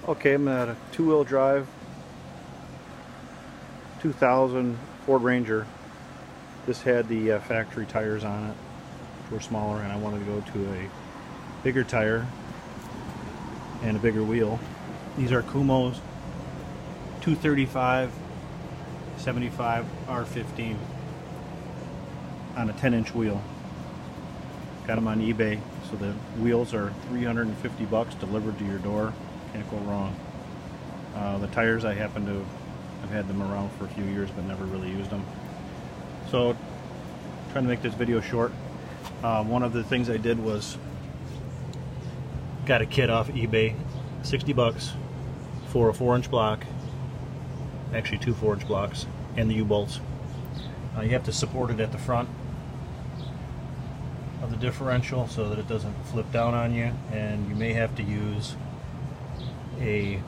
Okay, I'm at a two-wheel drive 2000 Ford Ranger. This had the factory tires on it, which were smaller, and I wanted to go to a bigger tire and a bigger wheel. These are Kumau's 235 75 R15 on a 10-inch wheel. Got them on eBay, so the wheels are $350 delivered to your door. Can't go wrong. The tires, I happen to have had them around for a few years but never really used them. So, trying to make this video short. One of the things I did was got a kit off eBay, $60 for a 4-inch block, actually 2 4-inch blocks, and the U-bolts. You have to support it at the front of the differential so that it doesn't flip down on you, and you may have to use a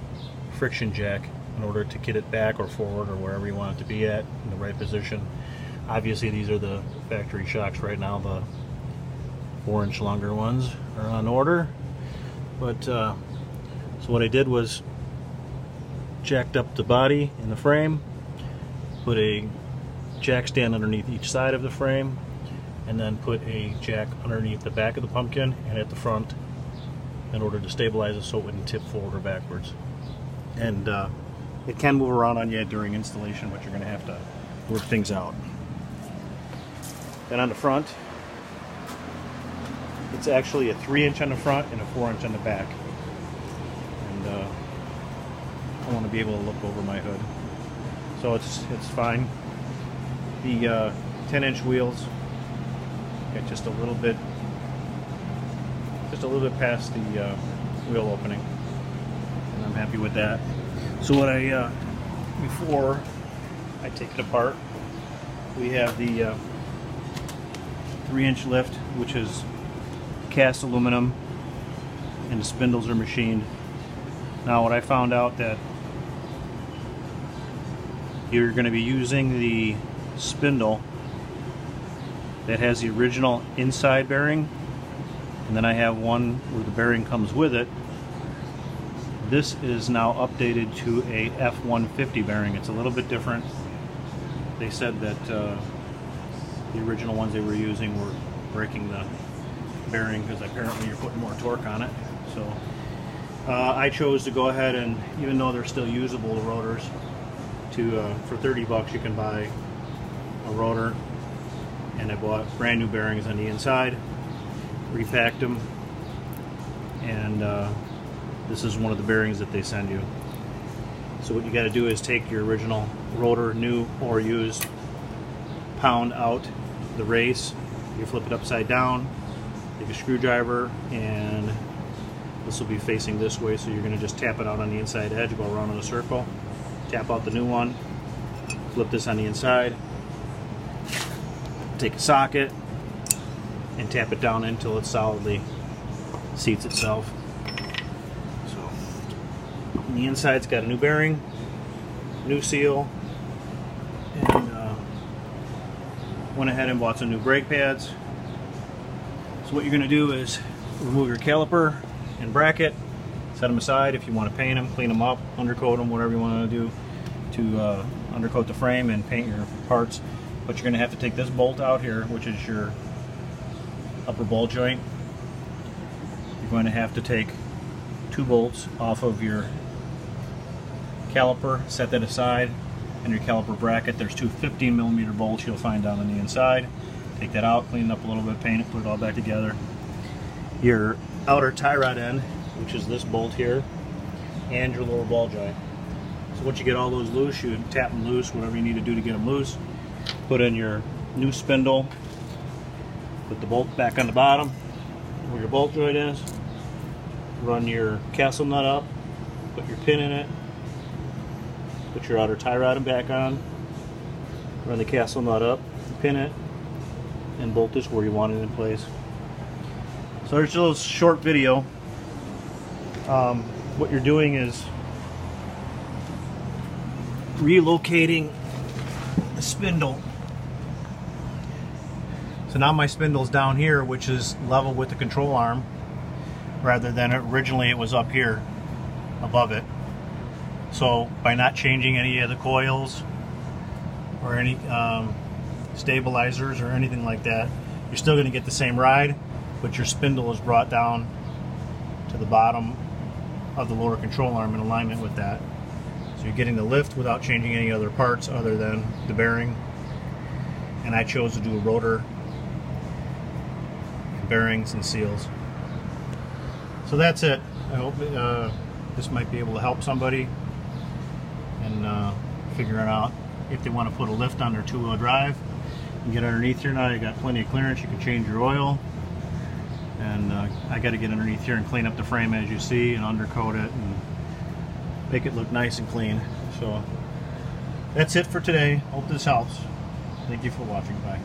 friction jack in order to get it back or forward or wherever you want it to be at in the right position. Obviously these are the factory shocks right now. The 4-inch longer ones are on order, but so what I did was jacked up the body and the frame, put a jack stand underneath each side of the frame, and then put a jack underneath the back of the pumpkin and at the front in order to stabilize it so it wouldn't tip forward or backwards. And it can move around on you during installation, but you're going to have to work things out. Then on the front, it's actually a 3-inch on the front and a 4-inch on the back. And I want to be able to look over my hood, so it's fine. The 10-inch wheels get just a little bit past the wheel opening, and I'm happy with that. So what before I take it apart, we have the 3-inch lift, which is cast aluminum, and the spindles are machined. Now what I found out that you're going to be using the spindle that has the original inside bearing, and then I have one where the bearing comes with it. This is now updated to a F150 bearing. It's a little bit different. They said that the original ones they were using were breaking the bearing because apparently you're putting more torque on it. So I chose to go ahead, and even though they're still usable, the rotors, for $30 you can buy a rotor, and I bought brand new bearings on the inside, repacked them, and this is one of the bearings that they send you. So what you got to do is take your original rotor, new or used, pound out the race, you flip it upside down, take a screwdriver, and this will be facing this way, so you're going to just tap it out on the inside edge, go around in a circle, tap out the new one, flip this on the inside, take a socket and tap it down until it solidly seats itself. So on the inside's got a new bearing, new seal, and went ahead and bought some new brake pads. So what you're going to do is remove your caliper and bracket, set them aside. If you want to paint them, clean them up, undercoat them, whatever you want to do to undercoat the frame and paint your parts. But you're going to have to take this bolt out here, which is your upper ball joint. You're going to have to take 2 bolts off of your caliper, set that aside, and your caliper bracket. There's 2 15mm bolts you'll find down on the inside. Take that out, clean it up a little bit, paint it, put it all back together. Your outer tie rod end, which is this bolt here, and your lower ball joint. So once you get all those loose, you tap them loose, whatever you need to do to get them loose. Put in your new spindle, put the bolt back on the bottom where your bolt joint is, run your castle nut up, put your pin in it, put your outer tie rod back on, run the castle nut up, pin it, and bolt this where you want it in place. So there's a little short video. What you're doing is relocating the spindle. So now my spindle's down here, which is level with the control arm, rather than originally it was up here. above it. So by not changing any of the coils or any stabilizers or anything like that, you're still going to get the same ride, but your spindle is brought down to the bottom of the lower control arm in alignment with that. So you're getting the lift without changing any other parts other than the bearing. And I chose to do a rotor, bearings, and seals. So that's it. I hope this might be able to help somebody and figuring out if they want to put a lift on their two-wheel drive. You can get underneath here now. You got plenty of clearance. You can change your oil. And I got to get underneath here and clean up the frame, as you see, and undercoat it and make it look nice and clean. So that's it for today. Hope this helps. Thank you for watching. Bye.